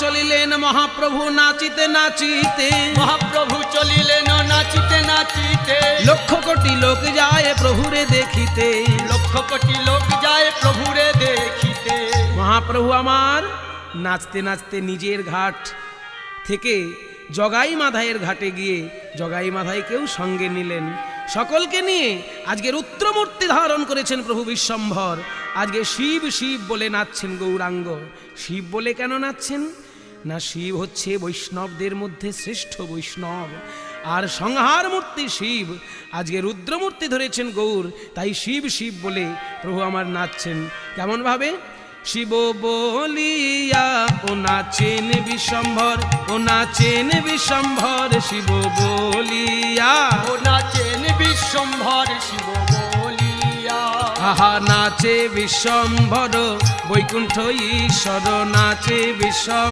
চলিলেন মহাপ্রভু নাচিতে নাচিতে, মহাপ্রভু চলিলেন নাচিতে নাচিতে, লক্ষ কোটি লোক যায় প্রভুরে দেখিতে, লক্ষ কোটি লোক যায় প্রভুরে দেখিতে। মহাপ্রভু আমার নাচতে নাচতে নিজের ঘাট থেকে জগাই মাধাইয়ের ঘাটে গিয়ে জগাই মাধাইকেও সঙ্গে নিলেন। সকলকে নিয়ে আজকের রুদ্রমূর্তি ধারণ করেছেন প্রভু বিশ্বম্ভর। আজকে শিব শিব বলে নাচছেন গৌরাঙ্গ। শিব বলে কেন নাচছেন না, শিব হচ্ছে বৈষ্ণবদের মধ্যে শ্রেষ্ঠ বৈষ্ণব, আর সংহার মূর্তি শিব। আজকে রুদ্রমূর্তি ধরেছেন গৌর, তাই শিব শিব বলে প্রভু আমার নাচছেন। কেমন ভাবে? শিব বলিয়া ও নাচেন বিশ্বম্ভর, ও নাচেন বিশ্বম্ভর, শিব বলিয়া ও নাচেন বিশ্বম্ভর, শিব বলিয়া। আহা নাচে বিশ্বম্ভর, বৈকুণ্ঠ ঈশ্বর নাচে বিশ্ব